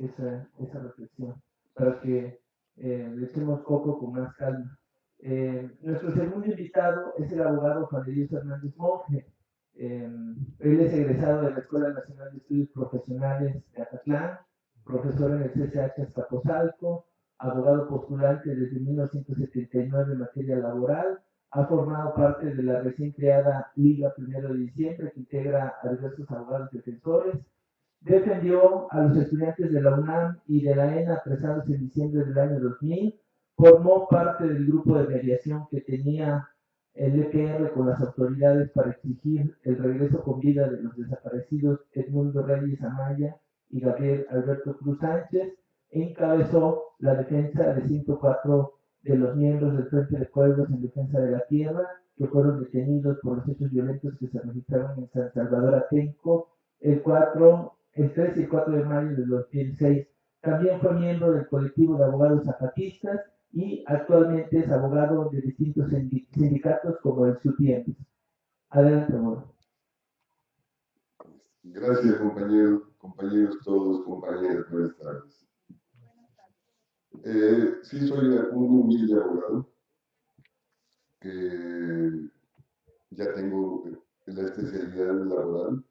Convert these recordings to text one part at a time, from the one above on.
esa reflexión, para que le echemos coco con más calma. Nuestro segundo invitado es el abogado Juan de Dios Hernández Monge. Él es egresado de la Escuela Nacional de Estudios Profesionales de Acatlán, profesor en el CCH Azcapotzalco, abogado postulante desde 1979 en materia laboral, ha formado parte de la recién creada Liga 1 de Diciembre, que integra a diversos abogados defensores. Defendió a los estudiantes de la UNAM y de la ENA apresados en diciembre del año 2000. Formó parte del grupo de mediación que tenía el EPR con las autoridades para exigir el regreso con vida de los desaparecidos Edmundo Reyes Amaya y Gabriel Alberto Cruz Sánchez, e encabezó la defensa de 104 de los miembros del Frente de Pueblos en Defensa de la Tierra, que fueron detenidos por los hechos violentos que se registraron en San Salvador Atenco el 3 y el 4 de mayo de 2006. También fue miembro del colectivo de abogados zapatistas y actualmente es abogado de distintos sindicatos como el SUTIEM. Adelante, Moro. Gracias, compañeros todos, compañeras, buenas tardes. Sí, soy un humilde abogado que ya tengo la especialidad laboral,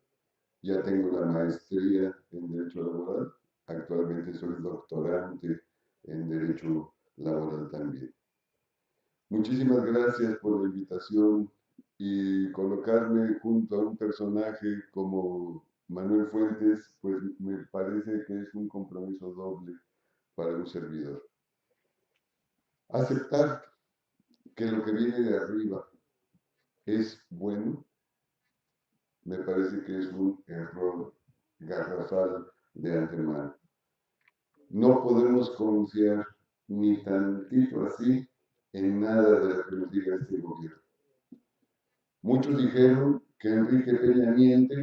ya tengo la maestría en Derecho Laboral, actualmente soy doctorante en Derecho Laboral también. Muchísimas gracias por la invitación y colocarme junto a un personaje como Manuel Fuentes, pues me parece que es un compromiso doble para un servidor. Aceptar que lo que viene de arriba es bueno, me parece que es un error garrafal de antemano. No podemos confiar ni tantito así en nada de lo que nos diga este gobierno. Muchos dijeron que Enrique Peña Nieto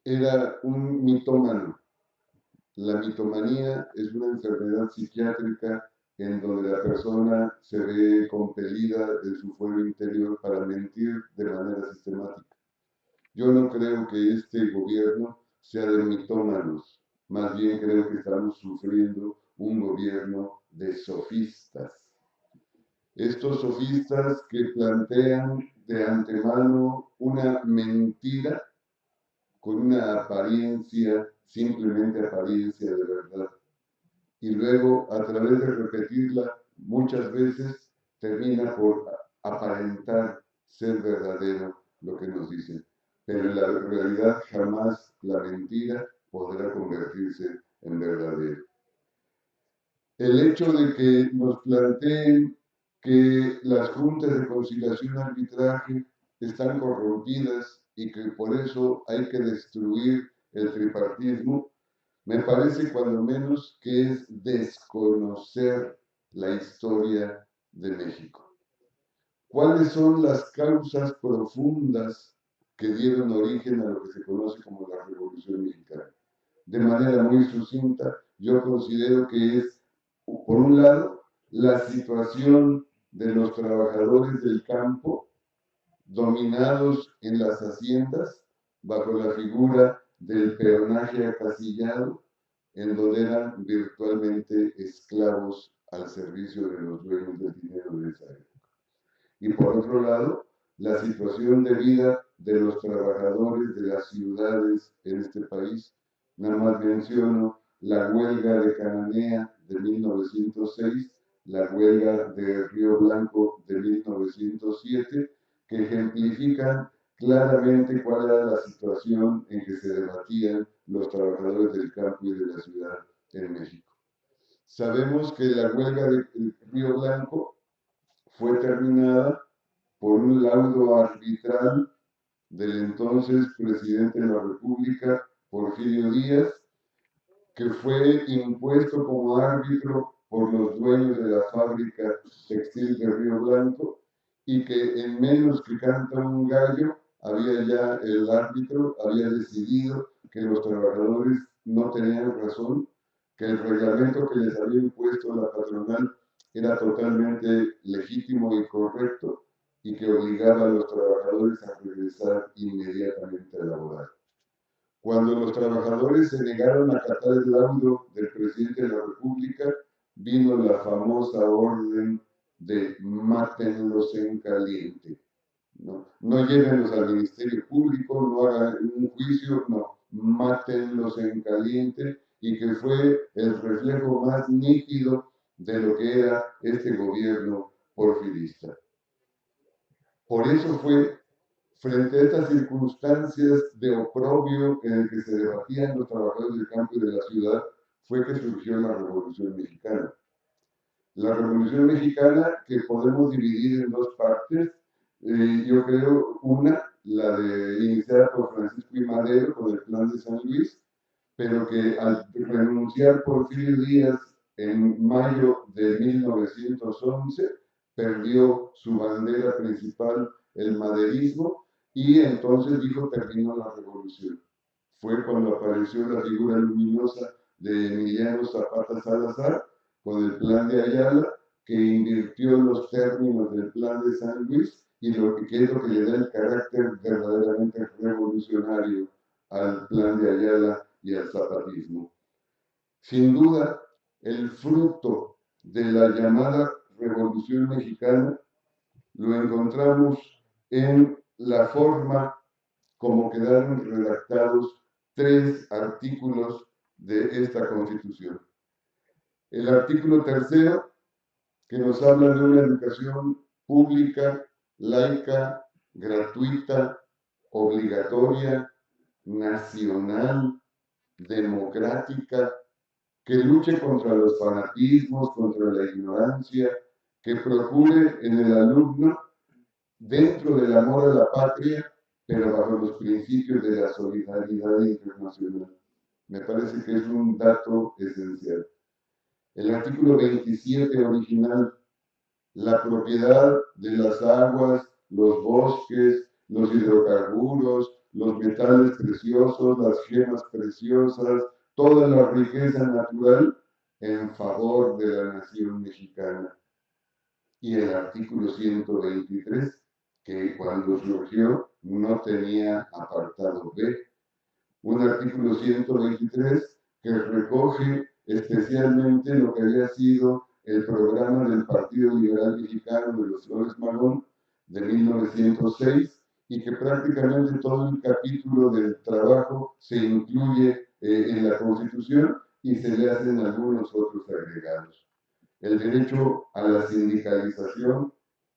era un mitómano. La mitomanía es una enfermedad psiquiátrica en donde la persona se ve compelida en su fuero interior para mentir de manera sistemática. Yo no creo que este gobierno sea de mitómanos, más bien creo que estamos sufriendo un gobierno de sofistas. Estos sofistas que plantean de antemano una mentira con una apariencia, simplemente apariencia de verdad. Y luego, a través de repetirla muchas veces, termina por aparentar ser verdadero lo que nos dicen. Pero en la realidad jamás la mentira podrá convertirse en verdadero. El hecho de que nos planteen que las juntas de conciliación y arbitraje están corrompidas y que por eso hay que destruir el tripartismo, me parece cuando menos que es desconocer la historia de México. ¿Cuáles son las causas profundas que dieron origen a lo que se conoce como la Revolución Mexicana? De manera muy sucinta, yo considero que es, por un lado, la situación de los trabajadores del campo dominados en las haciendas bajo la figura del peonaje acasillado, en donde eran virtualmente esclavos al servicio de los dueños del dinero de esa época. Y por otro lado, la situación de vida de los trabajadores de las ciudades en este país. Nada más menciono la huelga de Cananea de 1906, la huelga de Río Blanco de 1907, que ejemplifican claramente cuál era la situación en que se debatían los trabajadores del campo y de la ciudad en México. Sabemos que la huelga de Río Blanco fue terminada por un laudo arbitral del entonces presidente de la República, Porfirio Díaz, que fue impuesto como árbitro por los dueños de la fábrica textil de Río Blanco, y que en menos que canta un gallo, el árbitro había decidido que los trabajadores no tenían razón, que el reglamento que les había impuesto la patronal era totalmente legítimo y correcto, y que obligaba a los trabajadores a regresar inmediatamente a laborar. Cuando los trabajadores se negaron a acatar el laudo del presidente de la República, vino la famosa orden de mátenlos en caliente. No llévenlos al Ministerio Público, no hagan un juicio, no, mátenlos en caliente, y que fue el reflejo más nítido de lo que era este gobierno porfirista. Por eso fue, frente a estas circunstancias de oprobio en el que se debatían los trabajadores del campo y de la ciudad, fue que surgió la Revolución Mexicana. La Revolución Mexicana, que podemos dividir en dos partes, yo creo, una, la de iniciada por Francisco I. Madero con el Plan de San Luis, pero que al renunciar Porfirio Díaz en mayo de 1911, perdió su bandera principal, el maderismo, y entonces dijo terminó la revolución. Fue cuando apareció la figura luminosa de Emiliano Zapata Salazar con el Plan de Ayala, que invirtió los términos del Plan de San Luis y que es lo que le da el carácter verdaderamente revolucionario al Plan de Ayala y al zapatismo. Sin duda, el fruto de la llamada Revolución Mexicana lo encontramos en la forma como quedaron redactados 3 artículos de esta Constitución. El artículo 3, que nos habla de una educación pública, laica, gratuita, obligatoria, nacional, democrática, que luche contra los fanatismos, contra la ignorancia, que procure en el alumno, dentro del amor a la patria, pero bajo los principios de la solidaridad internacional. Me parece que es un dato esencial. El artículo 27 original, la propiedad de las aguas, los bosques, los hidrocarburos, los metales preciosos, las gemas preciosas, toda la riqueza natural en favor de la nación mexicana. Y el artículo 123, que cuando surgió no tenía apartado B. Un artículo 123 que recoge especialmente lo que había sido el programa del Partido Liberal Mexicano de los Flores Magón de 1906, y que prácticamente todo el capítulo del trabajo se incluye en la Constitución y se le hacen algunos otros agregados. El derecho a la sindicalización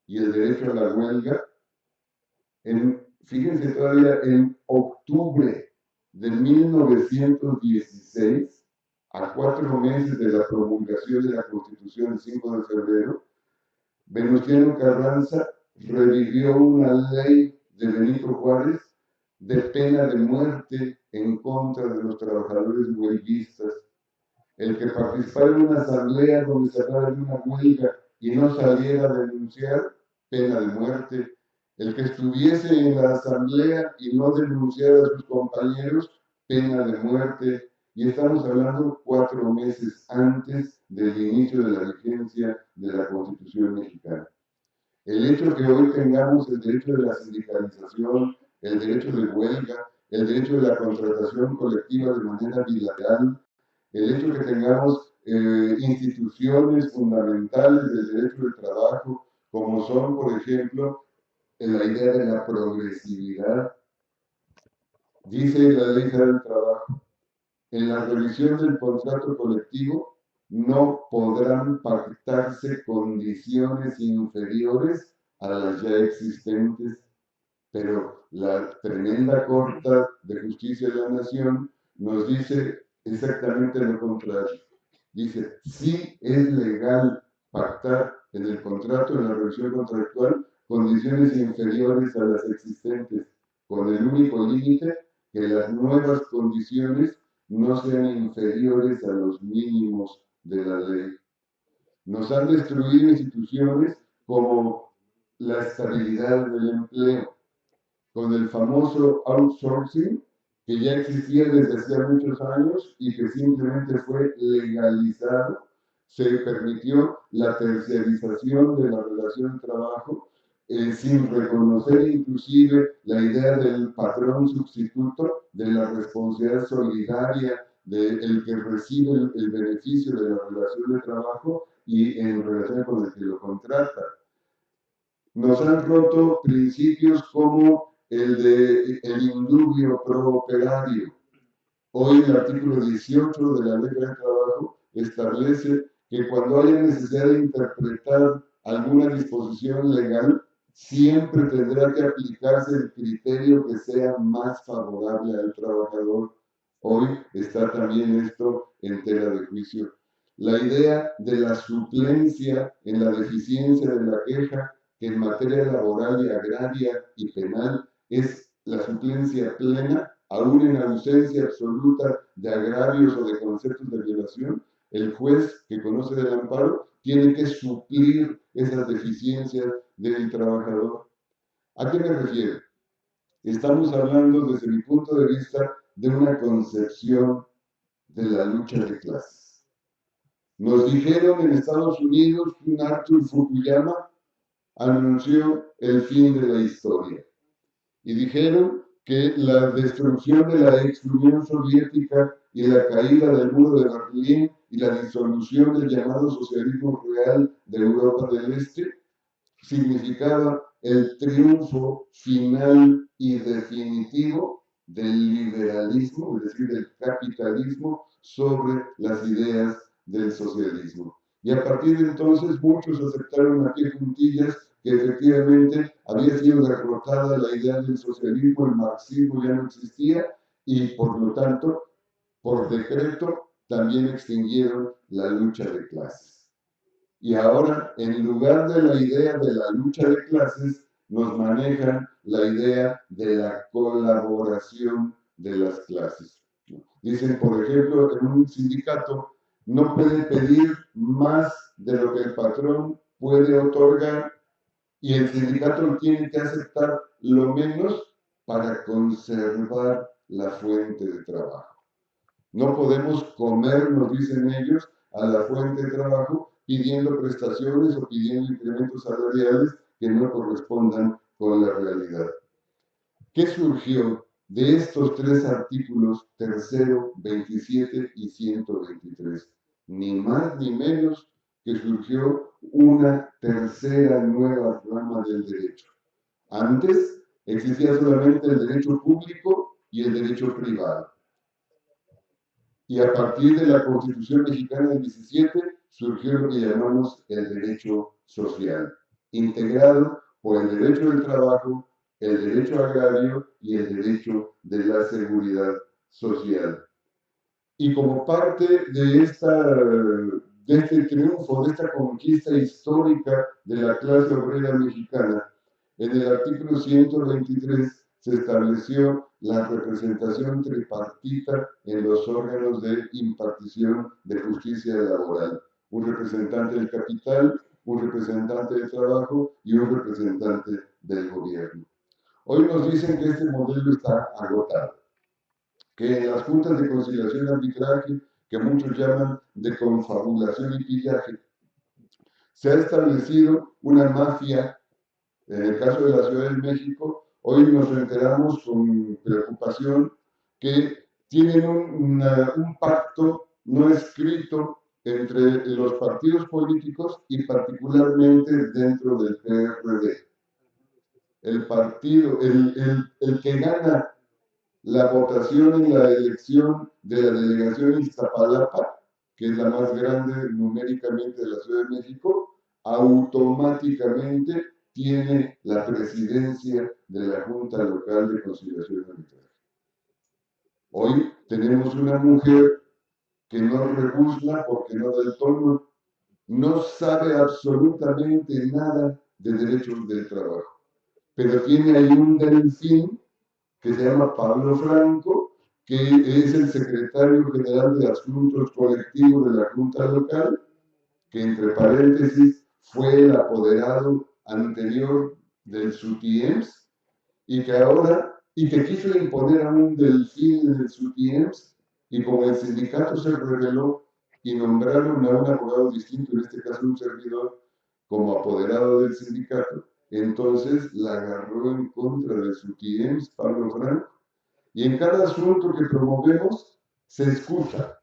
y el derecho a la huelga. Fíjense todavía, en octubre de 1916, a 4 meses de la promulgación de la Constitución el 5 de febrero, Venustiano Carranza revivió una ley de Benito Juárez de pena de muerte en contra de los trabajadores huelguistas. El que participara en una asamblea donde se hablara de una huelga y no saliera a denunciar, pena de muerte. El que estuviese en la asamblea y no denunciara a sus compañeros, pena de muerte. Y estamos hablando 4 meses antes del inicio de la vigencia de la Constitución mexicana. El hecho que hoy tengamos el derecho de la sindicalización, el derecho de huelga, el derecho de la contratación colectiva de manera bilateral, el hecho que tengamos instituciones fundamentales del derecho del trabajo, como son, por ejemplo, la idea de la progresividad. Dice la Ley Federal del Trabajo, en la revisión del contrato colectivo no podrán pactarse condiciones inferiores a las ya existentes, pero la tremenda Corte de Justicia de la Nación nos dice exactamente lo contrario. Dice, sí es legal pactar en el contrato, en la revisión contractual, condiciones inferiores a las existentes, con el único límite que las nuevas condiciones no sean inferiores a los mínimos de la ley. Nos han destruido instituciones como la estabilidad del empleo, con el famoso outsourcing, que ya existía desde hacía muchos años y que simplemente fue legalizado. Se permitió la terciarización de la relación de trabajo sin reconocer inclusive la idea del patrón sustituto, de la responsabilidad solidaria del que recibe el beneficio de la relación de trabajo y en relación con el que lo contrata. Nos han roto principios como el de el indubio pro operario. Hoy el artículo 18 de la Ley del Trabajo establece que cuando haya necesidad de interpretar alguna disposición legal, siempre tendrá que aplicarse el criterio que sea más favorable al trabajador. Hoy está también esto en tela de juicio. La idea de la suplencia en la deficiencia de la queja, que en materia laboral y agraria y penal es la suplencia plena, aún en ausencia absoluta de agravios o de conceptos de violación, el juez que conoce del amparo tiene que suplir esas deficiencias del trabajador. ¿A qué me refiero? Estamos hablando, desde mi punto de vista, de una concepción de la lucha de clases. Nos dijeron en Estados Unidos que un Arthur Fukuyama anunció el fin de la historia. Y dijeron que la destrucción de la ex Unión Soviética y la caída del muro de Berlín y la disolución del llamado socialismo real de Europa del Este significaba el triunfo final y definitivo del liberalismo, es decir, del capitalismo, sobre las ideas del socialismo. Y a partir de entonces muchos aceptaron a pie juntillas que efectivamente había sido derrotada la idea del socialismo, el marxismo ya no existía y por lo tanto, por decreto, también extinguieron la lucha de clases. Y ahora, en lugar de la idea de la lucha de clases, nos manejan la idea de la colaboración de las clases. Dicen, por ejemplo, en un sindicato no puede pedir más de lo que el patrón puede otorgar y el sindicato tiene que aceptar lo menos para conservar la fuente de trabajo. No podemos comer, nos dicen ellos, a la fuente de trabajo pidiendo prestaciones o pidiendo incrementos salariales que no correspondan con la realidad. ¿Qué surgió de estos tres artículos, tercero, 27 y 123? Ni más ni menos que surgió una tercera nueva rama del derecho. Antes existía solamente el derecho público y el derecho privado. Y a partir de la Constitución Mexicana del 17 surgió lo que llamamos el derecho social, integrado por el derecho del trabajo, el derecho agrario y el derecho de la seguridad social. Y como parte de este triunfo, de esta conquista histórica de la clase obrera mexicana, en el artículo 123 se estableció la representación tripartita en los órganos de impartición de justicia laboral. Un representante del capital, un representante del trabajo y un representante del gobierno. Hoy nos dicen que este modelo está agotado, que en las juntas de conciliación y arbitraje, que muchos llaman de confabulación y pillaje, se ha establecido una mafia. En el caso de la Ciudad de México, hoy nos enteramos con preocupación que tienen un pacto no escrito entre los partidos políticos y particularmente dentro del PRD. El partido, el que gana la votación en la elección de la delegación Iztapalapa, que es la más grande numéricamente de la Ciudad de México, automáticamente tiene la presidencia de la Junta Local de Conciliación y Arbitraje. Hoy tenemos una mujer que no rebuzna porque no da el tono, no sabe absolutamente nada de derechos del trabajo, pero tiene ahí un delfín que se llama Pablo Franco, que es el secretario general de Asuntos Colectivos de la Junta Local, que entre paréntesis fue el apoderado anterior del SUTIEMS y que ahora, y que quiso imponer a un delfín en el SUTIEMS y como el sindicato se rebeló y nombraron a un abogado distinto, en este caso un servidor, como apoderado del sindicato, entonces la agarró en contra de su TIEMS, Pablo Franco, y en cada asunto que promovemos se escucha,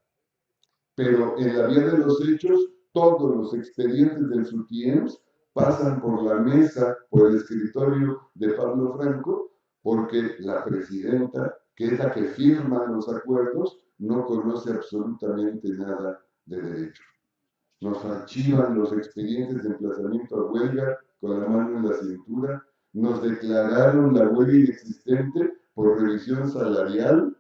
pero en la vía de los hechos, todos los expedientes del SUTIEMS pasan por la mesa, por el escritorio de Pablo Franco, porque la presidenta, que es la que firma los acuerdos, no conoce absolutamente nada de derecho. Nos archivan los expedientes de emplazamiento a huelga con la mano en la cintura, nos declararon la huelga inexistente por revisión salarial.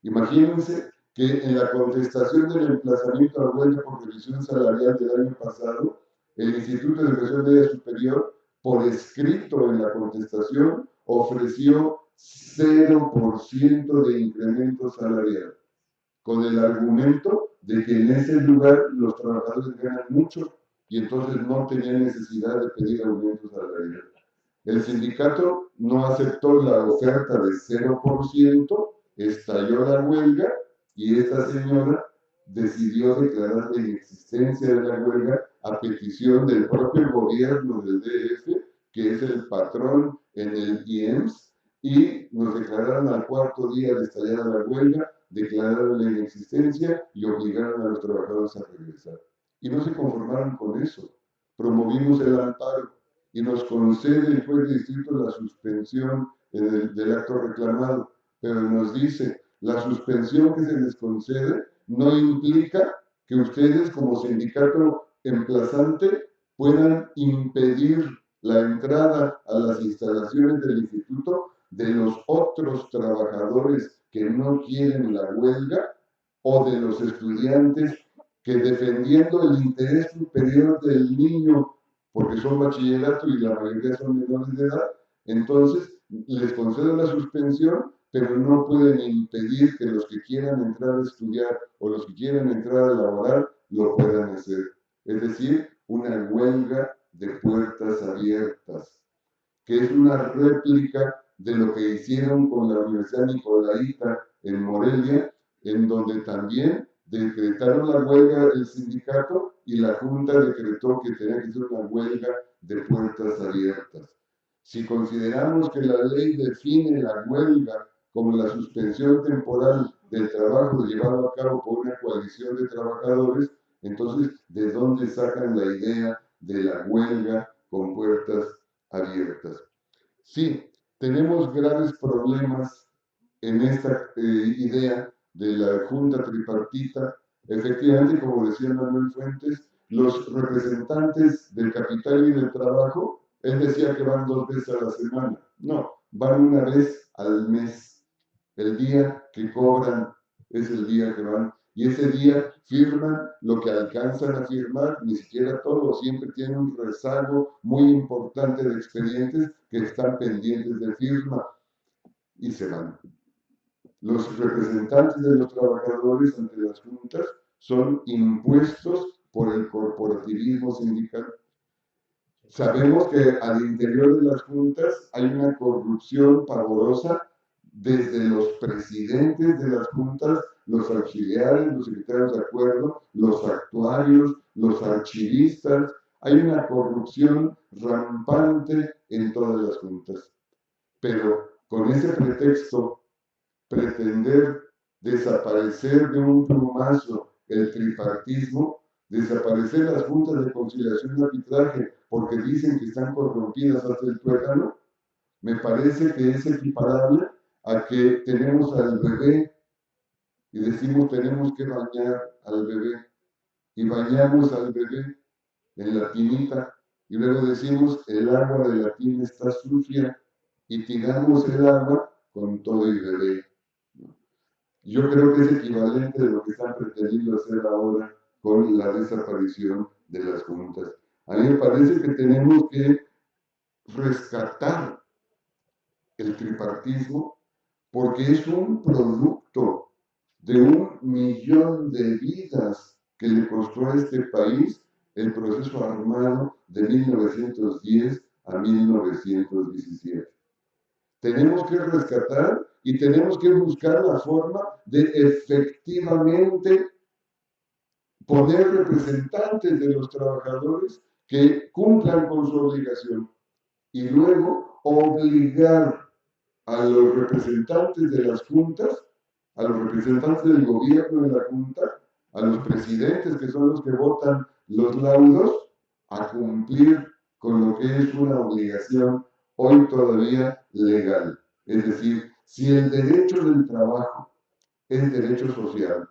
Imagínense que en la contestación del emplazamiento a huelga por revisión salarial del año pasado, el Instituto de Educación Media Superior, por escrito en la contestación, ofreció 0% de incremento salarial, con el argumento de que en ese lugar los trabajadores ganan mucho y entonces no tenían necesidad de pedir aumento salarial. El sindicato no aceptó la oferta de 0%, estalló la huelga y esta señora decidió declarar la inexistencia de la huelga a petición del propio gobierno del DF, que es el patrón en el IEMS, y nos declararon al cuarto día de estallar la huelga, declararon la inexistencia y obligaron a los trabajadores a regresar. Y no se conformaron con eso, promovimos el amparo y nos concede el juez de distrito la suspensión del acto reclamado, pero nos dice, la suspensión que se les concede no implica que ustedes como sindicato emplazante puedan impedir la entrada a las instalaciones del instituto de los otros trabajadores que no quieren la huelga o de los estudiantes que defendiendo el interés superior del niño, porque son bachillerato y la mayoría son menores de edad, entonces les conceden la suspensión, pero no pueden impedir que los que quieran entrar a estudiar o los que quieran entrar a laborar lo puedan hacer. Es decir, una huelga de puertas abiertas, que es una réplica de lo que hicieron con la Universidad Nicolaita en Morelia, en donde también decretaron la huelga el sindicato y la Junta decretó que tenía que ser una huelga de puertas abiertas. Si consideramos que la ley define la huelga como la suspensión temporal del trabajo llevado a cabo por una coalición de trabajadores, entonces, ¿de dónde sacan la idea de la huelga con puertas abiertas? Sí, tenemos graves problemas en esta idea de la Junta Tripartita. Efectivamente, como decía Manuel Fuentes, los representantes del capital y del trabajo, él decía que van 2 veces a la semana. No, van una vez al mes. El día que cobran es el día que van. Y ese día firman lo que alcanzan a firmar, ni siquiera todo, siempre tienen un rezago muy importante de expedientes que están pendientes de firma y se van. Los representantes de los trabajadores ante las juntas son impuestos por el corporativismo sindical. Sabemos que al interior de las juntas hay una corrupción pavorosa desde los presidentes de las juntas, los auxiliares, los secretarios de acuerdo, los actuarios, los archivistas. Hay una corrupción rampante en todas las juntas. Pero con ese pretexto, pretender desaparecer de un plumazo el tripartismo, desaparecer las juntas de conciliación y arbitraje porque dicen que están corrompidas hasta el tuétano, me parece que es equiparable a que tenemos al bebé y decimos tenemos que bañar al bebé y bañamos al bebé en la tinita y luego decimos el agua de la tina está sucia y tiramos el agua con todo y bebé. Yo creo que es equivalente de lo que están pretendiendo hacer ahora con la desaparición de las juntas. A mí me parece que tenemos que rescatar el tripartismo porque es un producto de 1.000.000 de vidas que le costó a este país el proceso armado de 1910 a 1917. Tenemos que rescatar y tenemos que buscar la forma de efectivamente poner representantes de los trabajadores que cumplan con su obligación. y luego obligar a los representantes de las juntas, a los representantes del gobierno de la junta, a los presidentes que son los que votan los laudos, a cumplir con lo que es una obligación hoy todavía legal. Es decir, si el derecho del trabajo es derecho social,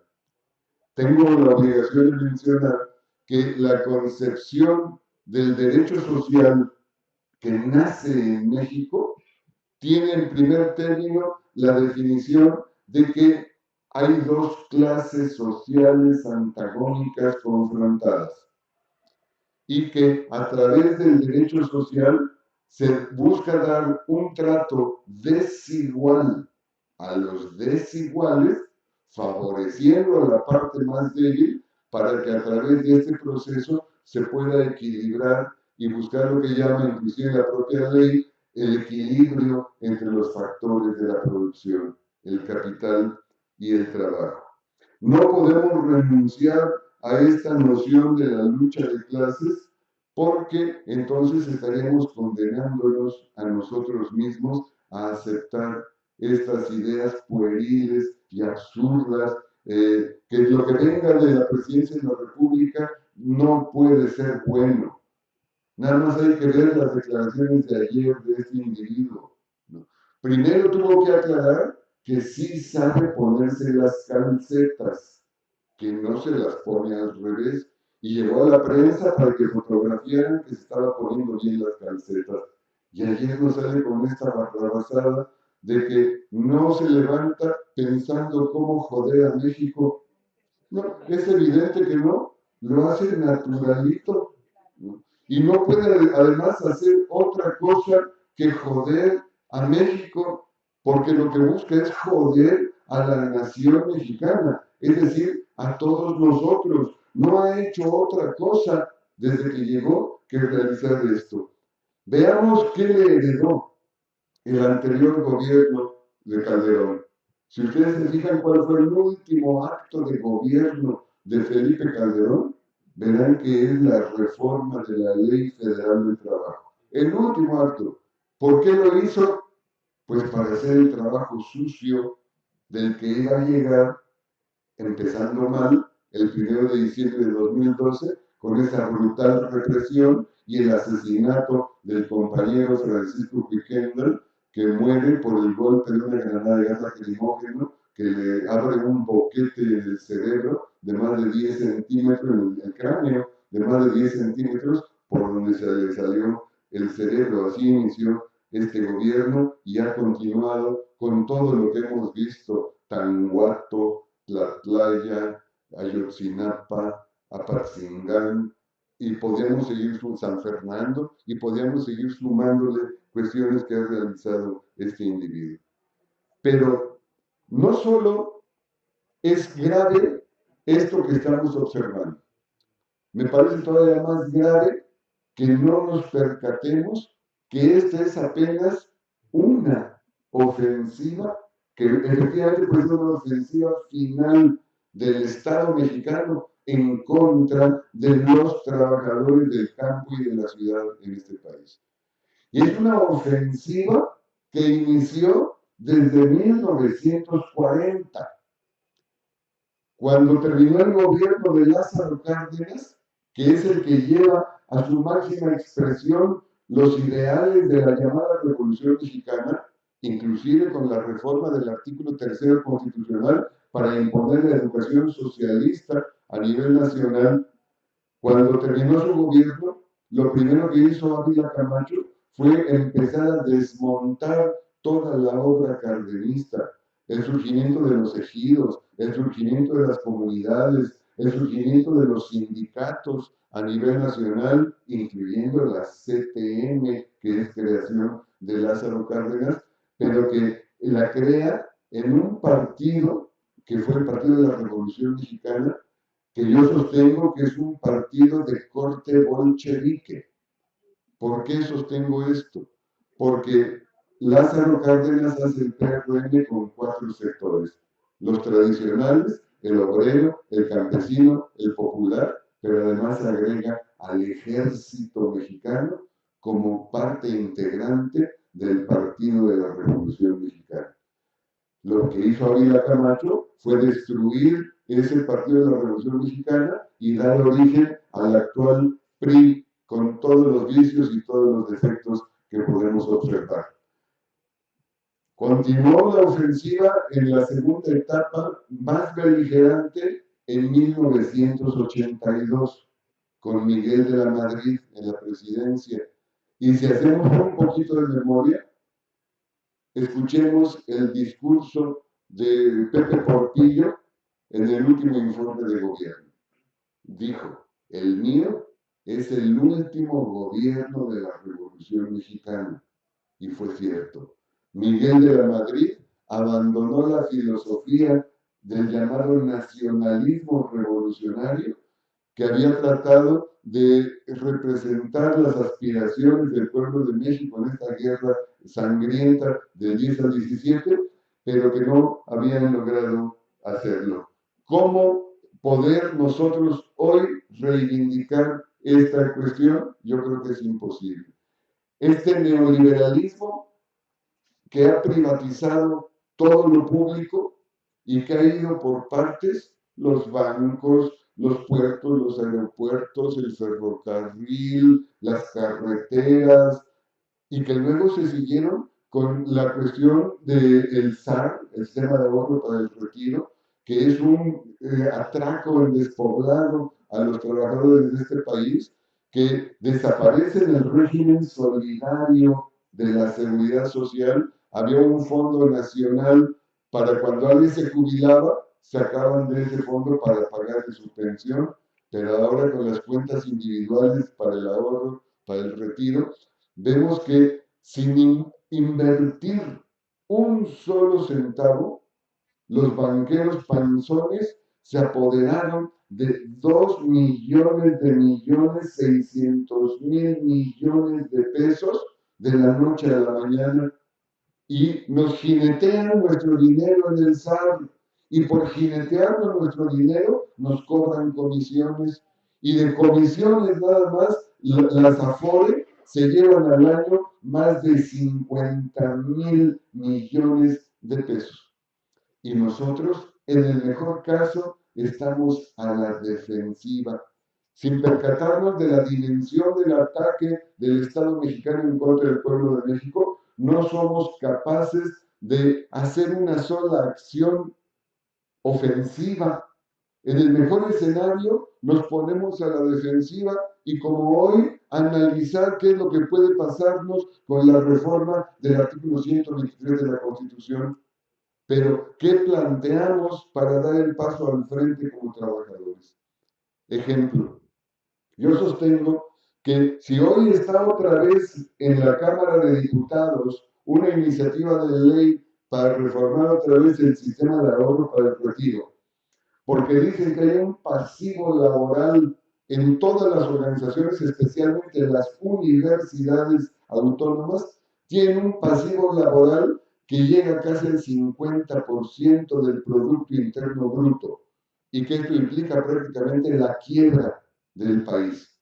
tengo la obligación de mencionar que la concepción del derecho social que nace en México tiene en primer término la definición de que hay dos clases sociales antagónicas confrontadas y que a través del derecho social se busca dar un trato desigual a los desiguales, favoreciendo a la parte más débil para que a través de este proceso se pueda equilibrar y buscar lo que llama inclusive la propia ley el equilibrio entre los factores de la producción, el capital y el trabajo. No podemos renunciar a esta noción de la lucha de clases porque entonces estaríamos condenándonos a nosotros mismos a aceptar estas ideas pueriles y absurdas, que lo que venga de la presidencia de la República no puede ser bueno. Nada más hay que ver las declaraciones de ayer de este individuo, ¿no? Primero tuvo que aclarar que sí sabe ponerse las calcetas, que no se las pone al revés, y llevó a la prensa para que fotografiaran que se estaba poniendo bien las calcetas. Y ayer nos sale con esta barrabasada de que no se levanta pensando cómo joder a México. No, es evidente que no, lo hace naturalito, ¿no? Y no puede además hacer otra cosa que joder a México, porque lo que busca es joder a la nación mexicana, es decir, a todos nosotros. No ha hecho otra cosa desde que llegó que realizar esto. Veamos qué le heredó el anterior gobierno de Calderón. Si ustedes se fijan cuál fue el último acto de gobierno de Felipe Calderón, verán que es la reforma de la Ley Federal del Trabajo. El último acto. ¿Por qué lo hizo? Pues para hacer el trabajo sucio del que iba a llegar, empezando mal, el 1 de diciembre de 2012, con esa brutal represión y el asesinato del compañero Francisco Huiquendel, que muere por el golpe de una granada de gas lacrimógeno que le abre un boquete en el cerebro de más de 10 centímetros, en el cráneo de más de 10 centímetros, por donde se le salió el cerebro. Así inició este gobierno y ha continuado con todo lo que hemos visto: Tanguato, Tlatlaya, Ayotzinapa, Apatzingán, y podríamos seguir San Fernando, y podríamos seguir sumándole cuestiones que ha realizado este individuo. Pero no solo es grave esto que estamos observando, me parece todavía más grave que no nos percatemos que esta es apenas una ofensiva, que efectivamente puede ser una ofensiva final del Estado mexicano en contra de los trabajadores del campo y de la ciudad en este país. Y es una ofensiva que inició desde 1940, cuando terminó el gobierno de Lázaro Cárdenas, que es el que lleva a su máxima expresión los ideales de la llamada Revolución Mexicana, inclusive con la reforma del artículo 3 constitucional para imponer la educación socialista a nivel nacional. Cuando terminó su gobierno, lo primero que hizo Ávila Camacho fue empezar a desmontar toda la obra cardenista, el surgimiento de los ejidos, el surgimiento de las comunidades, el surgimiento de los sindicatos a nivel nacional, incluyendo la CTM, que es creación de Lázaro Cárdenas, pero que la crea en un partido que fue el Partido de la Revolución Mexicana, que yo sostengo que es un partido de corte bolchevique. ¿Por qué sostengo esto? Porque Lázaro Cárdenas hace el PRM con 4 sectores: los tradicionales, el obrero, el campesino, el popular, pero además agrega al ejército mexicano como parte integrante del Partido de la Revolución Mexicana. Lo que hizo Ávila Camacho fue destruir ese Partido de la Revolución Mexicana y dar origen al actual PRI, con todos los vicios y todos los defectos que podemos observar. Continuó la ofensiva en la segunda etapa más beligerante en 1982, con Miguel de la Madrid en la presidencia. Y si hacemos un poquito de memoria, escuchemos el discurso de Pepe Portillo en el último informe de gobierno. Dijo: el mío es el último gobierno de la Revolución Mexicana. Y fue cierto. Miguel de la Madrid abandonó la filosofía del llamado nacionalismo revolucionario, que había tratado de representar las aspiraciones del pueblo de México en esta guerra sangrienta del 10 al 17, pero que no habían logrado hacerlo. ¿Cómo poder nosotros hoy reivindicar esta cuestión? Yo creo que es imposible. Este neoliberalismo que ha privatizado todo lo público y que ha ido por partes, los bancos, los puertos, los aeropuertos, el ferrocarril, las carreteras, y que luego se siguieron con la cuestión del SAR, el Sistema de Ahorro para el Retiro, que es un atraco en despoblado a los trabajadores de este país, que desaparece en el régimen solidario de la seguridad social. Había un fondo nacional para cuando alguien se jubilaba, sacaban de ese fondo para pagar su pensión, pero ahora con las cuentas individuales para el ahorro, para el retiro, vemos que sin invertir un solo centavo, los banqueros panzones se apoderaron de 2.600.000.000.000 de pesos de la noche a la mañana, y nos jinetean nuestro dinero en el SAR, y por jinetearnos nuestro dinero nos cobran comisiones, y de comisiones nada más las Afore se llevan al año más de 50.000 millones de pesos. Y nosotros, en el mejor caso, estamos a la defensiva, sin percatarnos de la dimensión del ataque del Estado mexicano en contra del pueblo de México. No somos capaces de hacer una sola acción ofensiva. En el mejor escenario nos ponemos a la defensiva, y como hoy, analizar qué es lo que puede pasarnos con la reforma del artículo 123 de la Constitución. Pero, ¿qué planteamos para dar el paso al frente como trabajadores? Ejemplo, yo sostengo que si hoy está otra vez en la Cámara de Diputados una iniciativa de ley para reformar otra vez el sistema de ahorro para el retiro, porque dicen que hay un pasivo laboral en todas las organizaciones, especialmente en las universidades autónomas, tienen un pasivo laboral que llega casi al 50% del Producto Interno Bruto, y que esto implica prácticamente la quiebra del país.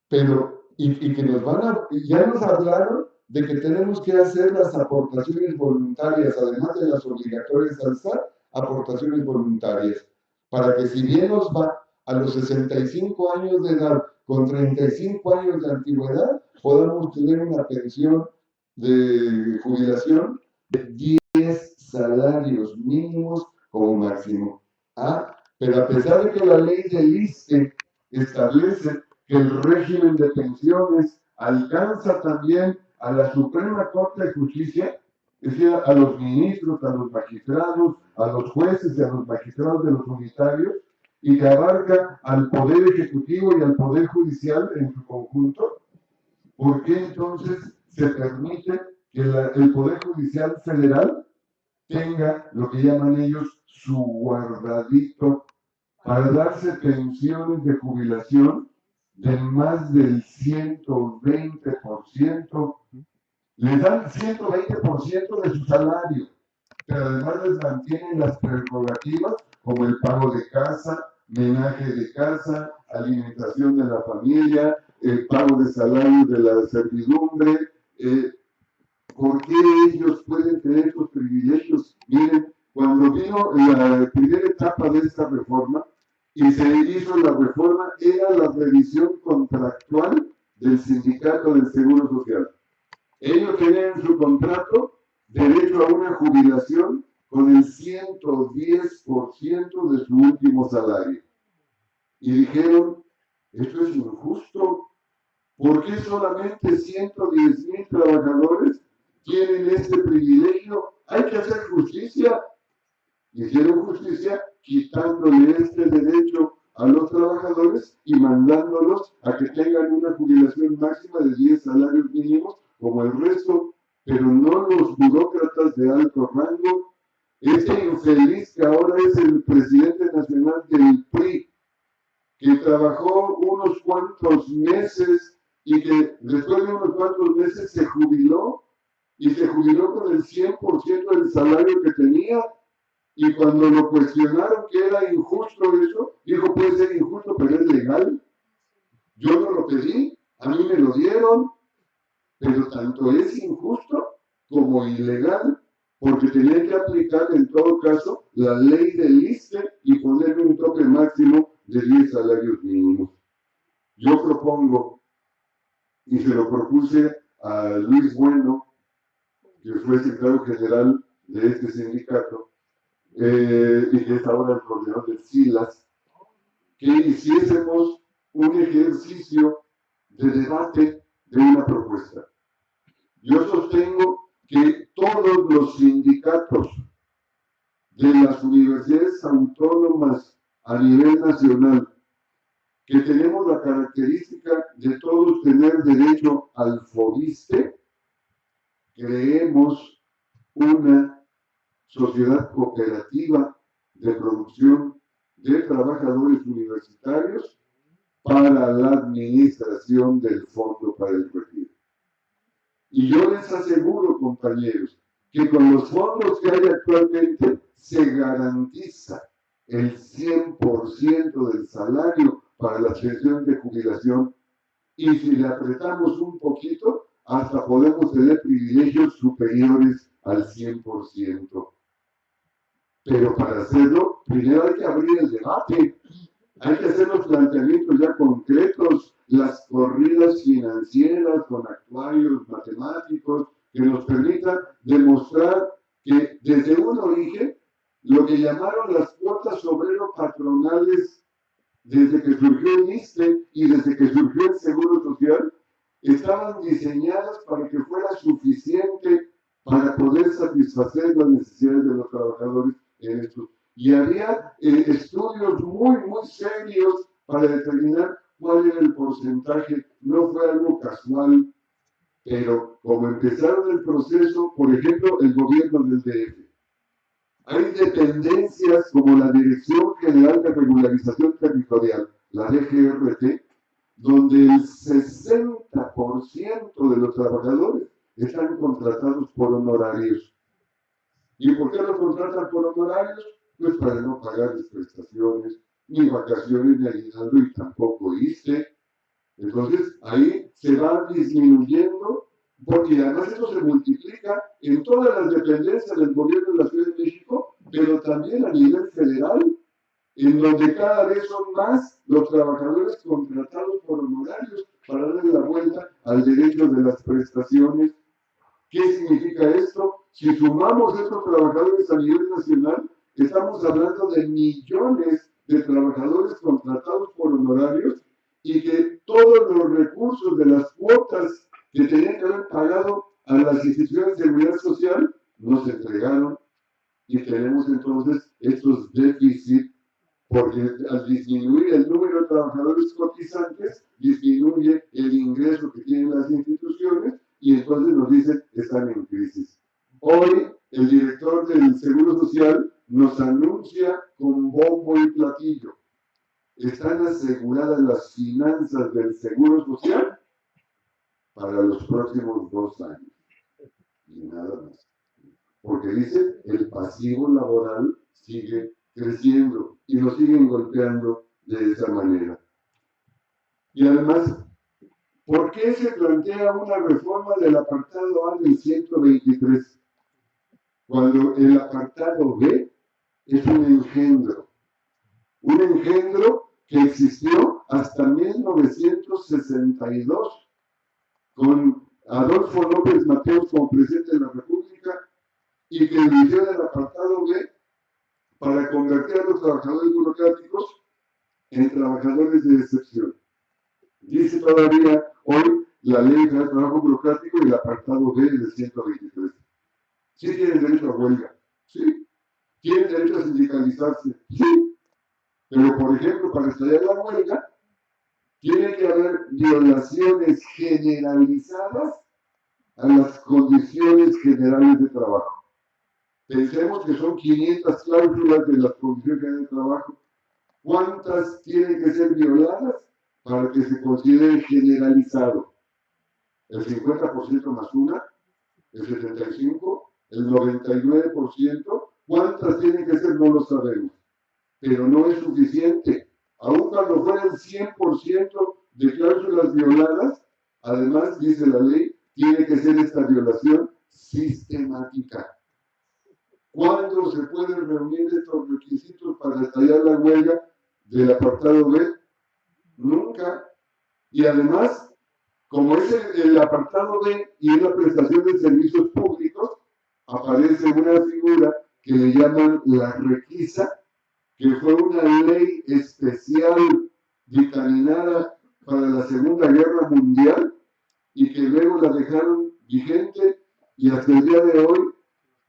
Pero, y que ya nos hablaron de que tenemos que hacer las aportaciones voluntarias, además de las obligatorias al SAT, aportaciones voluntarias, para que si bien nos va a los 65 años de edad, con 35 años de antigüedad, podamos tener una pensión de jubilación de 10 salarios mínimos como máximo. Pero a pesar de que la ley del ISSSTE establece que el régimen de pensiones alcanza también a la Suprema Corte de Justicia, es decir, a los ministros, a los magistrados, a los jueces y a los magistrados de los unitarios, y que abarca al Poder Ejecutivo y al Poder Judicial en su conjunto, ¿por qué entonces se permite que el Poder Judicial Federal tenga lo que llaman ellos su guardadito para darse pensiones de jubilación de más del 120%? Les dan 120% de su salario, pero además les mantienen las prerrogativas como el pago de casa, menaje de casa, alimentación de la familia, el pago de salarios de la servidumbre. ¿Por qué ellos pueden tener esos privilegios? Miren, cuando vino la primera etapa de esta reforma y se hizo la reforma, era la revisión contractual del sindicato del Seguro Social. Ellos tenían en su contrato derecho a una jubilación con el 110% de su último salario. Y dijeron, esto es injusto. ¿Por qué solamente 110,000 trabajadores tienen este privilegio? Hay que hacer justicia. Hicieron justicia quitándole este derecho a los trabajadores y mandándolos a que tengan una jubilación máxima de 10 salarios mínimos como el resto, pero no los burócratas de alto rango. Este infeliz que ahora es el presidente nacional del PRI, que trabajó unos cuantos meses y que después de unos cuantos meses se jubiló y se jubiló con el 100% del salario que tenía. Y cuando lo cuestionaron que era injusto eso, dijo, puede ser injusto, pero es legal. Yo no lo pedí, a mí me lo dieron, pero tanto es injusto como ilegal, porque tenía que aplicar en todo caso la ley del ISSSTE y ponerle un tope máximo de 10 salarios mínimos. Yo propongo, y se lo propuse a Luis Bueno, que fue secretario general de este sindicato, y que es ahora el coordinador del SILAS, que hiciésemos un ejercicio de debate de una propuesta. Yo sostengo que todos los sindicatos de las universidades autónomas a nivel nacional, que tenemos la característica de todos tener derecho al FODISTE, creemos una sociedad cooperativa de producción de trabajadores universitarios para la administración del Fondo para el Retiro. Y yo les aseguro, compañeros, que con los fondos que hay actualmente se garantiza el 100% del salario para las pensiones de jubilación, y si le apretamos un poquito, hasta podemos tener privilegios superiores al 100%. Pero para hacerlo, primero hay que abrir el debate, hay que hacer los planteamientos ya concretos, las corridas financieras con actuarios matemáticos que nos permitan demostrar que desde un origen, lo que llamaron las cuotas obrero-patronales, desde que surgió el ISSSTE y desde que surgió el Seguro Social, estaban diseñadas para que fuera suficiente para poder satisfacer las necesidades de los trabajadores en estos. Y había estudios muy serios para determinar cuál era el porcentaje. No fue algo casual, pero como empezaron el proceso, por ejemplo, el gobierno del DF, hay dependencias como la Dirección General de Regularización Territorial, la DGRT, donde el 60% de los trabajadores están contratados por honorarios. ¿Y por qué los contratan por honorarios? Pues para no pagarles prestaciones, ni vacaciones, ni aguinaldo, y tampoco ISSSTE. Entonces, ahí se va disminuyendo, porque además eso se multiplica en todas las dependencias del gobierno de la Ciudad de México, pero también a nivel federal, en donde cada vez son más los trabajadores contratados por honorarios para darle la vuelta al derecho de las prestaciones. ¿Qué significa esto? Si sumamos estos trabajadores a nivel nacional, estamos hablando de millones de trabajadores contratados por honorarios y que todos los recursos de las cuotas que tenían que haber pagado a las instituciones de seguridad social no se entregaron, y tenemos entonces estos déficits, porque al disminuir el número de trabajadores cotizantes, disminuye el ingreso que tienen las instituciones, y entonces nos dicen que están en crisis. Hoy el director del Seguro Social nos anuncia con bombo y platillo: están aseguradas las finanzas del Seguro Social para los próximos 2 años. Y nada más. Porque dice, el pasivo laboral sigue creciendo y nos siguen golpeando de esa manera. Y además, ¿Por qué se plantea una reforma del apartado A del 123? Cuando el apartado B es un engendro que existió hasta 1962, con Adolfo López Mateos como presidente de la República, y que eligió el apartado B para convertir a los trabajadores burocráticos en trabajadores de excepción. Dice todavía hoy la ley de trabajo burocrático y el apartado B del 123. ¿Sí tienen derecho a huelga? Sí. ¿Tienen derecho a sindicalizarse? Sí. Pero, por ejemplo, para estallar la huelga, tiene que haber violaciones generalizadas a las condiciones generales de trabajo. Pensemos que son 500 cláusulas de las condiciones generales de trabajo. ¿Cuántas tienen que ser violadas para que se considere generalizado? ¿El 50% más una? ¿El 75%? ¿El 99%? ¿Cuántas tienen que ser? No lo sabemos. Pero no es suficiente. Aun cuando fuera el 100% de cláusulas violadas, además, dice la ley, tiene que ser esta violación sistemática. ¿Cuándo se pueden reunir estos requisitos para estallar la huelga del apartado B? Nunca. Y además, como es el apartado B y es la prestación de servicios públicos, aparece una figura que le llaman la requisa, que fue una ley especial dictaminada para la Segunda Guerra Mundial y que luego la dejaron vigente, y hasta el día de hoy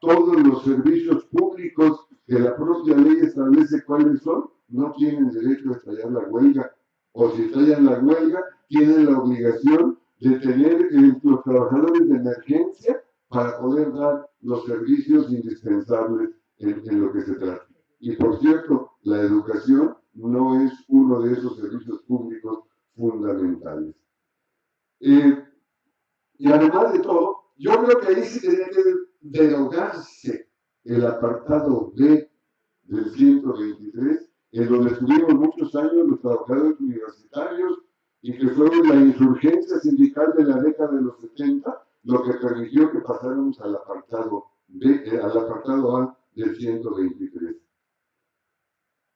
todos los servicios públicos que la propia ley establece cuáles son, no tienen derecho a estallar la huelga. O si estallan la huelga, tienen la obligación de tener los trabajadores de emergencia para poder dar los servicios indispensables en lo que se trata. Y por cierto, la educación no es uno de esos servicios públicos fundamentales. Y además de todo, yo creo que ahí sí tenía que derogarse el apartado B del 123, en donde estuvimos muchos años los trabajadores universitarios, y que fue la insurgencia sindical de la década de los 70 lo que permitió que pasáramos al apartado B, al apartado A del 123.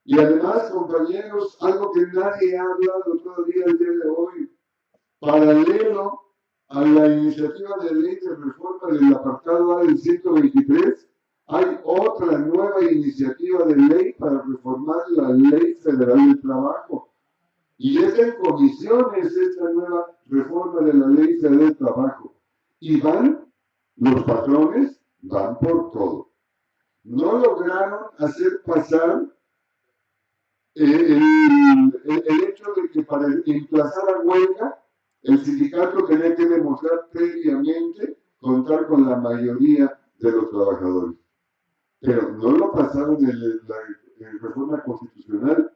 Y además, compañeros, algo que nadie ha hablado todavía el día de hoy, paralelo a la iniciativa de ley de reforma del apartado A del 123, hay otra nueva iniciativa de ley para reformar la Ley Federal del Trabajo. Y es en comisiones esta nueva reforma de la Ley Federal del Trabajo. Y los patrones van por todo. No lograron hacer pasar el hecho de que para emplazar a huelga, el sindicato tenía que demostrar previamente contar con la mayoría de los trabajadores. Pero no lo pasaron en la reforma constitucional,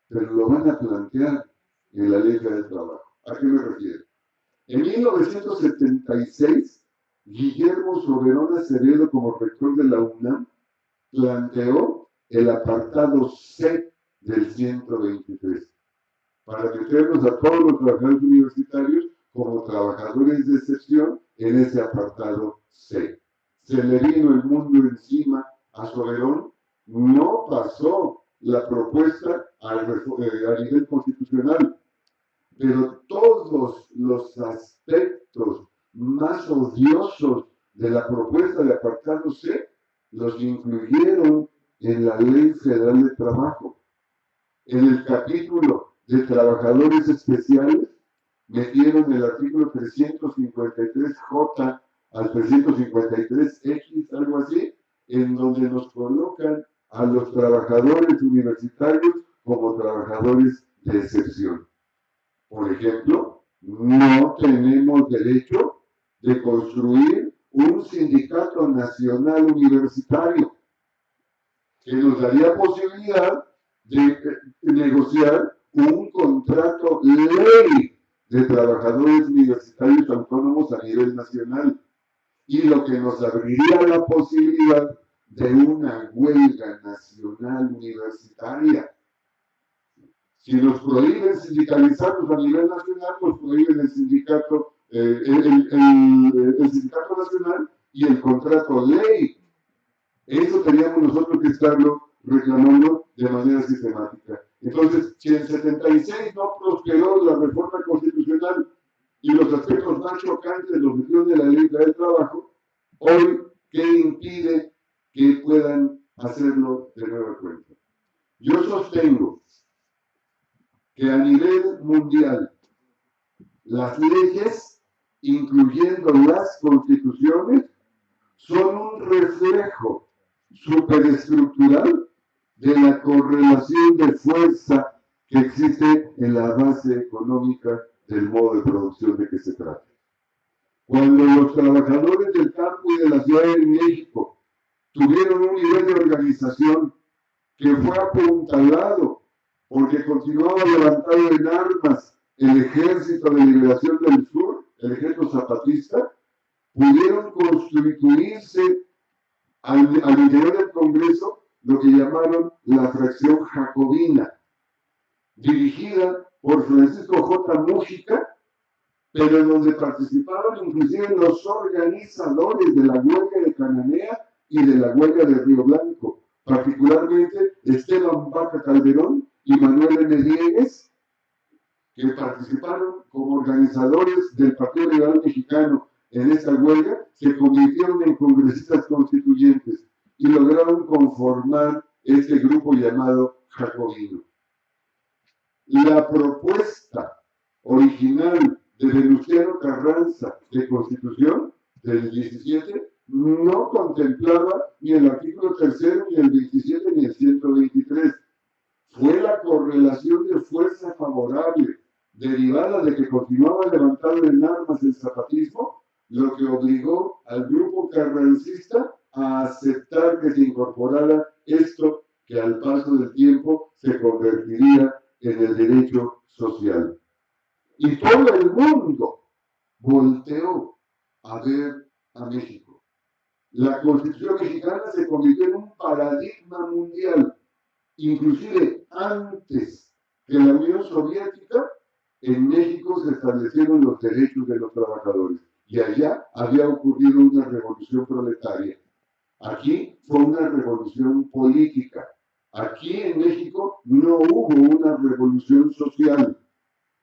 pero lo van a plantear en la Ley del Trabajo. ¿A qué me refiero? En 1976, Guillermo Soberón Acevedo, como rector de la UNAM, planteó el apartado C del 123, para meternos a todos los trabajadores universitarios como trabajadores de excepción en ese apartado C. Se le vino el mundo encima a Soberón, no pasó la propuesta a nivel constitucional, pero todos los aspectos más odiosos de la propuesta de apartado C los incluyeron en la Ley Federal de Trabajo. En el capítulo de trabajadores especiales metieron el artículo 353J al 353X, algo así, en donde nos colocan a los trabajadores universitarios como trabajadores de excepción. Por ejemplo, no tenemos derecho de construir un sindicato nacional universitario que nos daría posibilidad de negociar un contrato ley de trabajadores universitarios autónomos a nivel nacional, y lo que nos abriría la posibilidad de una huelga nacional universitaria. Si nos prohíben sindicalizarnos a nivel nacional, nos prohíben el sindicato, el sindicato nacional y el contrato ley. Eso teníamos nosotros que estarlo reclamando de manera sistemática. Entonces, si en 76 no prosperó la reforma constitucional y los aspectos más chocantes los metieron en la ley del trabajo, hoy, ¿qué impide que puedan hacerlo de nueva cuenta? Yo sostengo que a nivel mundial las leyes, incluyendo las constituciones, son un reflejo superestructural de la correlación de fuerza que existe en la base económica del modo de producción de que se trata. Cuando los trabajadores del campo y de la Ciudad de México tuvieron un nivel de organización que fue apuntalado porque continuaba levantado en armas el Ejército de Liberación del Sur, el Ejército Zapatista, pudieron constituirse al interior del Congreso lo que llamaron la fracción jacobina, dirigida por Francisco J. Mújica, pero en donde participaban inclusive los organizadores de la huelga de Cananea y de la huelga de Río Blanco, particularmente Esteban Vaca Calderón y Manuel M. Diegues, que participaron como organizadores del Partido Liberal Mexicano en esta huelga, se convirtieron en congresistas constituyentes y lograron conformar este grupo llamado jacobino. La propuesta original de Venustiano Carranza de Constitución del 17 no contemplaba ni el artículo 3, ni el 27, ni el 123. Fue la correlación de fuerza favorable derivada de que continuaba levantado en armas el zapatismo, lo que obligó al grupo carrancista a aceptar que se incorporara esto que al paso del tiempo se convertiría en el derecho social. Y todo el mundo volteó a ver a México. La Constitución mexicana se convirtió en un paradigma mundial. Inclusive antes que la Unión Soviética, en México se establecieron los derechos de los trabajadores y allá había ocurrido una revolución proletaria. Aquí fue una revolución política. Aquí en México no hubo una revolución social.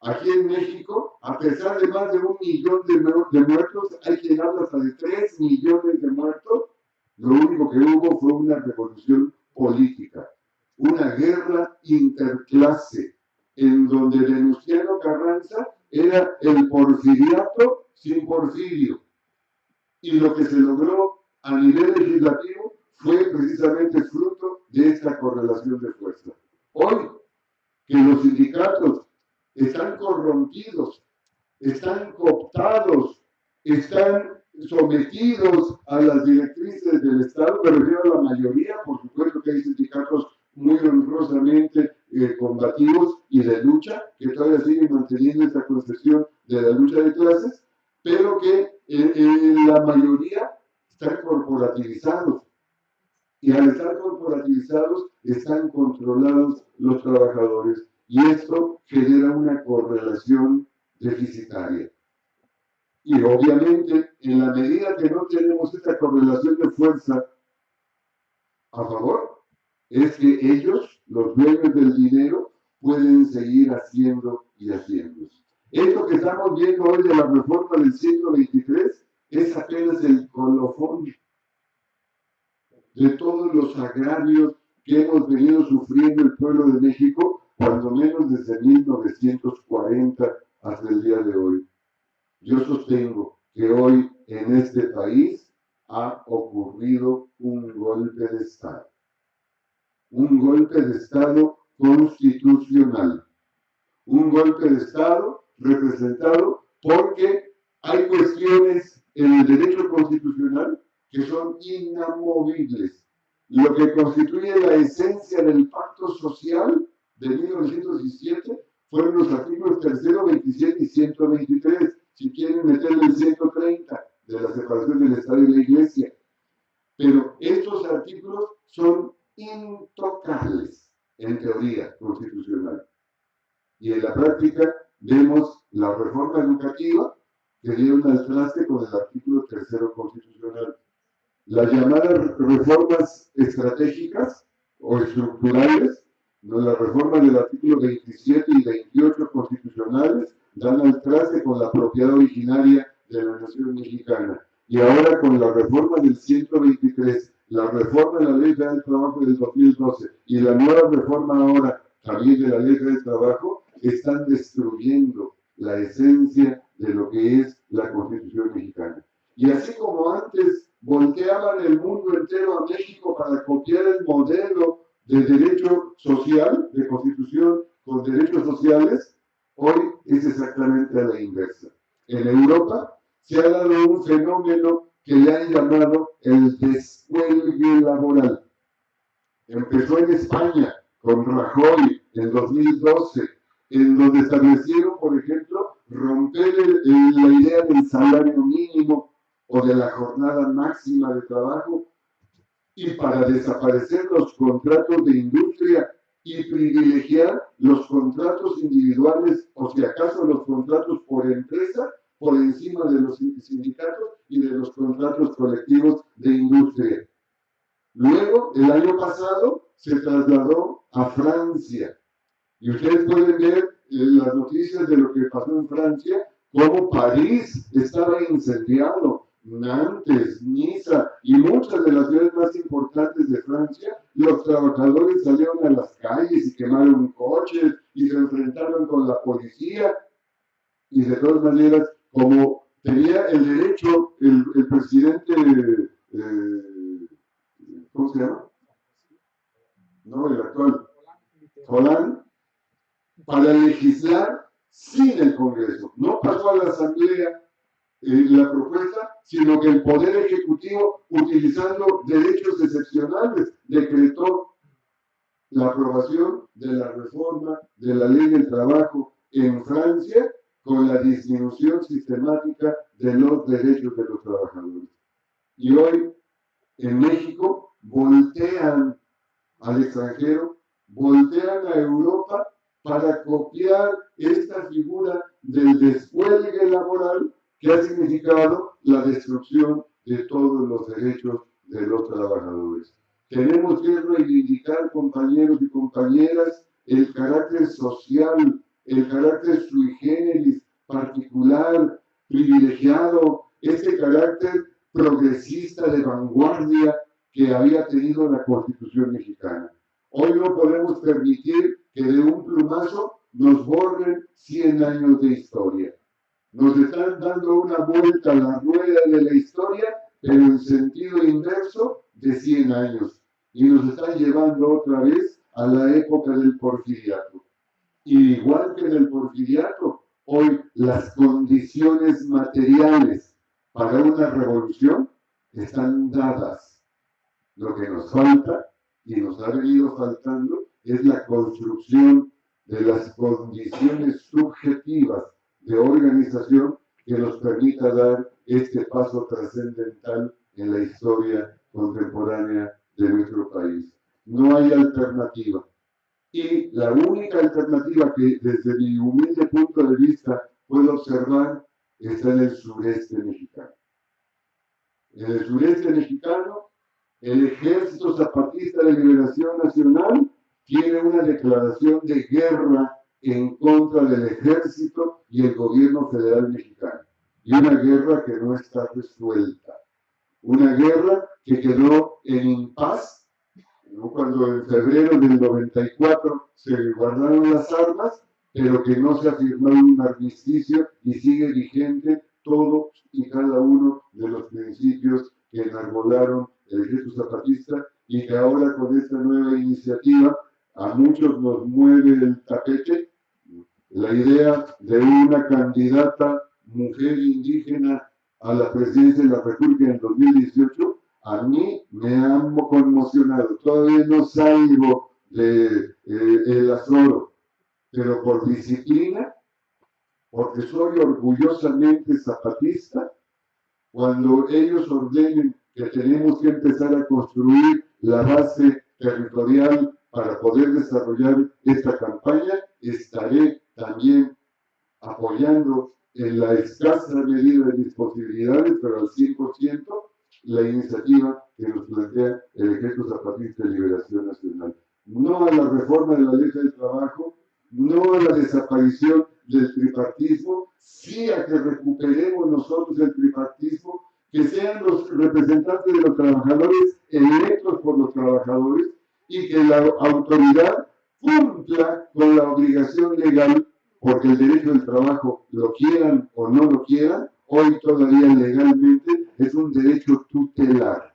Aquí en México, a pesar de más de 1 millón de muertos, hay quien habla hasta de 3 millones de muertos, lo único que hubo fue una revolución política, una guerra interclase, en donde Venustiano Carranza era el porfiriato sin Porfirio. Y lo que se logró a nivel legislativo fue precisamente fruto de esta correlación de fuerza. Hoy, que los sindicatos están corrompidos, están cooptados, están sometidos a las directrices del Estado, me refiero a la mayoría, por supuesto que hay sindicatos muy honrosamente combativos y de lucha, que todavía siguen manteniendo esta concepción de la lucha de clases, pero que la mayoría están corporativizados. Y al estar corporativizados, están controlados los trabajadores. Y esto genera una correlación deficitaria. Y obviamente, en la medida que no tenemos esta correlación de fuerza a favor, es que ellos, los dueños del dinero, pueden seguir haciendo y haciendo. Esto que estamos viendo hoy de la reforma del siglo XXIII es apenas el colofón de todos los agravios que hemos venido sufriendo el pueblo de México, cuando menos desde 1940 hasta el día de hoy. Yo sostengo que hoy en este país ha ocurrido un golpe de Estado. Un golpe de Estado constitucional. Un golpe de Estado representado porque hay cuestiones en el derecho constitucional que son inamovibles. Lo que constituye la esencia del pacto social de 1917 fueron los artículos 3, 27 y 123. Si quieren meterle el 130 de la separación del Estado y la Iglesia. Pero estos artículos son intocables en teoría constitucional. Y en la práctica vemos la reforma educativa que dieron al traste con el artículo tercero constitucional. Las llamadas reformas estratégicas o estructurales, ¿no? Las reformas del artículo 27 y 28 constitucionales dan al traste con la propiedad originaria de la nación mexicana. Y ahora con la reforma del 123, la reforma de la Ley Federal del Trabajo del 2012 y la nueva reforma ahora también de la Ley Federal del Trabajo, están destruyendo la esencia de lo que es la Constitución mexicana. Y así como antes volteaban el mundo entero a México para copiar el modelo de derecho social, de constitución con derechos sociales, hoy es exactamente a la inversa. En Europa se ha dado un fenómeno que le han llamado el descuelgue laboral. Empezó en España con Rajoy en 2012, en donde establecieron, por ejemplo, romper la idea del salario mínimo o de la jornada máxima de trabajo, y para desaparecer los contratos de industria y privilegiar los contratos individuales, o si acaso los contratos por empresa, por encima de los sindicatos y de los contratos colectivos de industria. Luego, el año pasado, se trasladó a Francia. Y ustedes pueden ver las noticias de lo que pasó en Francia, cómo París estaba incendiado, Nantes, Niza y muchas de las ciudades más importantes de Francia. Los trabajadores salieron a las calles y quemaron coches y se enfrentaron con la policía. Y de todas maneras, como tenía el derecho el presidente, ¿cómo se llama? No, el actual, Hollande, para legislar sin el Congreso. No pasó a la Asamblea la propuesta, sino que el Poder Ejecutivo, utilizando derechos excepcionales, decretó la aprobación de la reforma de la Ley del Trabajo en Francia con la disminución sistemática de los derechos de los trabajadores. Y hoy, en México, voltean al extranjero, voltean a Europa para copiar esta figura del descuelgue laboral que ha significado la destrucción de todos los derechos de los trabajadores. Tenemos que reivindicar, compañeros y compañeras, el carácter social, el carácter sui generis, particular, privilegiado, este carácter progresista de vanguardia que había tenido la Constitución mexicana. Hoy no podemos permitir que de un plumazo nos borren 100 años de historia. Nos están dando una vuelta a la rueda de la historia, pero en sentido inverso de 100 años. Y nos están llevando otra vez a la época del porfiriato. Y igual que en el porfiriato, hoy las condiciones materiales para una revolución están dadas. Lo que nos falta, y nos ha venido faltando, es la construcción de las condiciones subjetivas de organización que nos permita dar este paso trascendental en la historia contemporánea de nuestro país. No hay alternativa. Y la única alternativa que desde mi humilde punto de vista puedo observar está en el sureste mexicano. En el sureste mexicano, el Ejército Zapatista de Liberación Nacional tiene una declaración de guerra en contra del ejército y el gobierno federal mexicano. Y una guerra que no está resuelta. Una guerra que quedó en impas, ¿no? Cuando en febrero del 94 se guardaron las armas, pero que no se ha firmado un armisticio y sigue vigente todos y cada uno de los principios que enarbolaron el Ejército Zapatista y que ahora con esta nueva iniciativa a muchos nos mueve el tapete. La idea de una candidata mujer indígena a la presidencia de la República en 2018, a mí me ha conmocionado. Todavía no salgo de el azoro, pero por disciplina, porque soy orgullosamente zapatista, cuando ellos ordenen que tenemos que empezar a construir la base territorial para poder desarrollar esta campaña, estaré también apoyando en la escasa medida de mis posibilidades, pero al 100%, la iniciativa que nos plantea el Ejército Zapatista de Liberación Nacional. No a la reforma de la Ley del Trabajo, no a la desaparición del tripartismo, sí a que recuperemos nosotros el tripartismo, que sean los representantes de los trabajadores electos por los trabajadores y que la autoridad cumpla con la obligación legal, porque el derecho del trabajo, lo quieran o no lo quieran, hoy todavía legalmente es un derecho tutelar,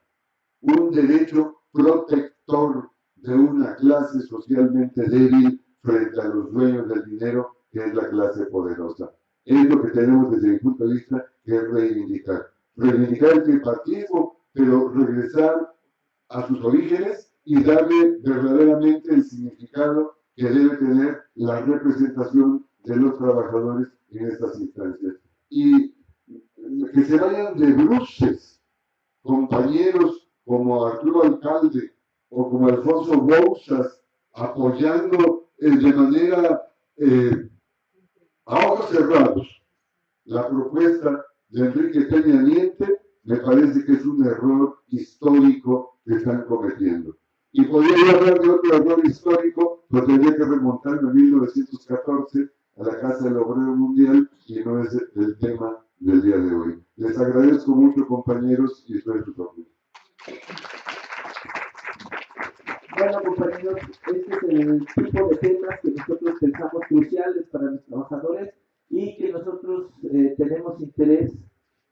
un derecho protector de una clase socialmente débil frente a los dueños del dinero, que es la clase poderosa. Es lo que tenemos desde mi punto de vista que reivindicar. Reivindicar el tripartismo, pero regresar a sus orígenes y darle verdaderamente el significado que debe tener la representación de los trabajadores en estas instancias. Y que se vayan de bruces compañeros como Arturo Alcalde o como Alfonso Bouzas apoyando de manera a ojos cerrados la propuesta de Enrique Peña Nieto, me parece que es un error histórico que están cometiendo. Y podría hablar de otro error histórico, pero tendría que remontarme a 1914 a la Casa del Obrero Mundial, y no es el tema del día de hoy. Les agradezco mucho, compañeros, y estoy a sus órdenes. Bueno, compañeros, este es el tipo de temas que nosotros pensamos cruciales para los trabajadores y que nosotros tenemos interés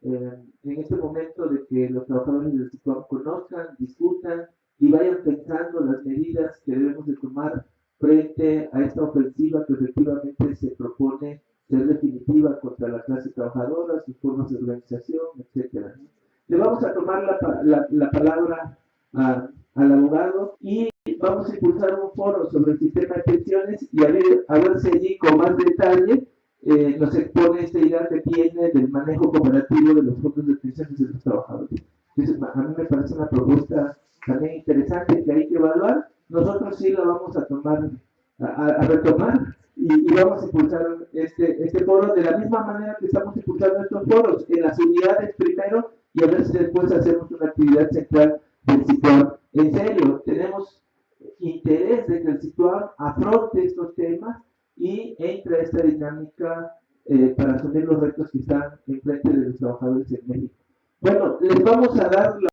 en este momento de que los trabajadores del sector conozcan, discutan y vayan pensando las medidas que debemos de tomar frente a esta ofensiva que efectivamente se propone ser definitiva contra la clase trabajadora, sus formas de organización, etcétera. Le vamos a tomar la palabra al abogado y vamos a impulsar un foro sobre el sistema de pensiones y a ver si allí con más detalle nos expone esta idea que tiene del manejo cooperativo de los fondos de pensiones de los trabajadores. Entonces, a mí me parece una propuesta también interesante que hay que evaluar. Nosotros sí la vamos a tomar, a retomar y vamos a impulsar este foro de la misma manera que estamos impulsando estos foros, en las unidades primero y a ver si después hacemos una actividad central del SITUAM. En serio, tenemos interés de que el SITUAM afronte estos temas y entre a esta dinámica para asumir los retos que están enfrente de los trabajadores en México. Bueno, les vamos a dar la